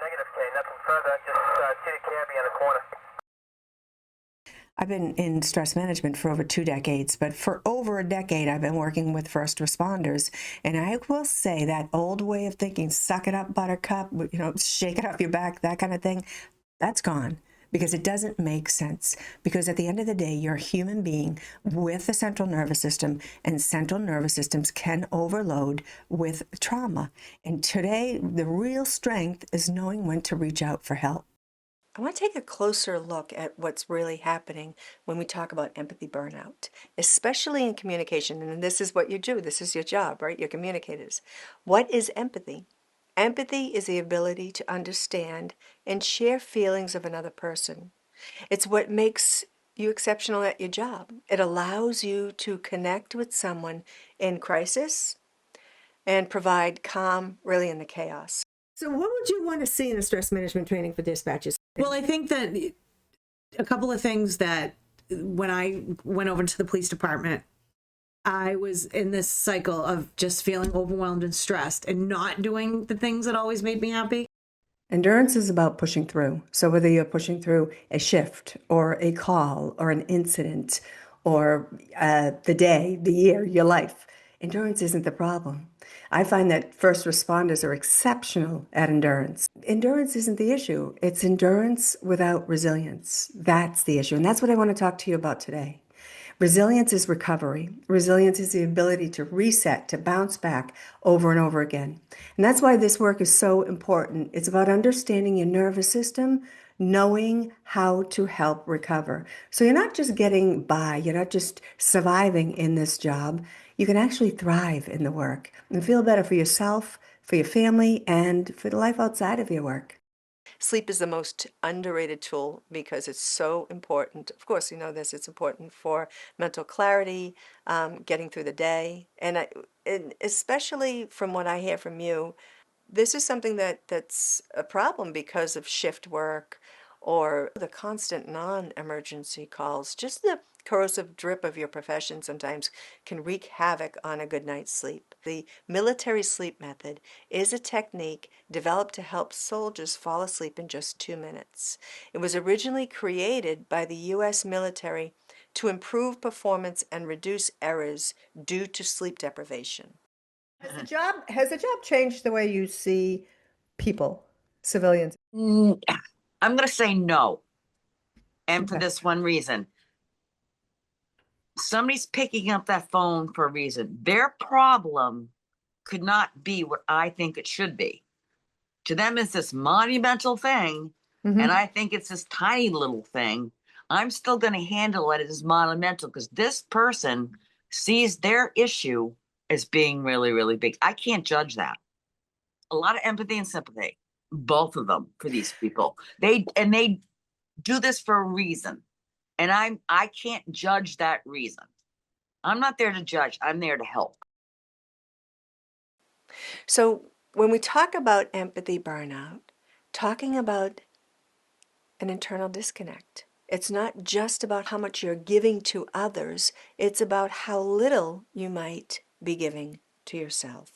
Negative K, nothing further. Just see the cabbie on the corner. I've been in stress management for over 2 decades, but for over a decade, I've been working with first responders. And I will say that old way of thinking, suck it up, buttercup, shake it off your back, that kind of thing, that's gone because it doesn't make sense. Because at the end of the day, you're a human being with a central nervous system, and central nervous systems can overload with trauma. And today, the real strength is knowing when to reach out for help. I want to take a closer look at what's really happening when we talk about empathy burnout, especially in communication. And this is what you do. This is your job, right? You're communicators. What is empathy? Empathy is the ability to understand and share feelings of another person. It's what makes you exceptional at your job. It allows you to connect with someone in crisis and provide calm, really, in the chaos. So what would you want to see in a stress management training for dispatchers? Well, I think that a couple of things that when I went over to the police department, I was in this cycle of just feeling overwhelmed and stressed and not doing the things that always made me happy. Endurance is about pushing through. So whether you're pushing through a shift or a call or an incident or the day, the year, your life, endurance isn't the problem. I find that first responders are exceptional at endurance. Endurance isn't the issue. It's endurance without resilience. That's the issue. And that's what I want to talk to you about today. Resilience is recovery. Resilience is the ability to reset, to bounce back over and over again. And that's why this work is so important. It's about understanding your nervous system, knowing how to help recover. So you're not just getting by, you're not just surviving in this job. You can actually thrive in the work and feel better for yourself, for your family, and for the life outside of your work. Sleep is the most underrated tool because it's so important. Of course, you know this, it's important for mental clarity, getting through the day. And especially from what I hear from you, this is something that's a problem because of shift work or the constant non-emergency calls. Just the corrosive drip of your profession sometimes can wreak havoc on a good night's sleep. The military sleep method is a technique developed to help soldiers fall asleep in just 2 minutes. It was originally created by the U.S. military to improve performance and reduce errors due to sleep deprivation. Has the job changed the way you see people, civilians? I'm going to say no. And for Okay. this one reason. Somebody's picking up that phone for a reason. Their problem could not be what I think it should be. To them, it's this monumental thing, and I think it's this tiny little thing. I'm still going to handle it as monumental because this person sees their issue as being really, really big. I can't judge that. A lot of empathy and sympathy, both of them, for these people. They do this for a reason, and I can't judge that reason. I'm not there to judge. I'm there to help. So when we talk about empathy burnout, talking about an internal disconnect. It's not just about how much you're giving to others, it's about how little you might be giving to yourself.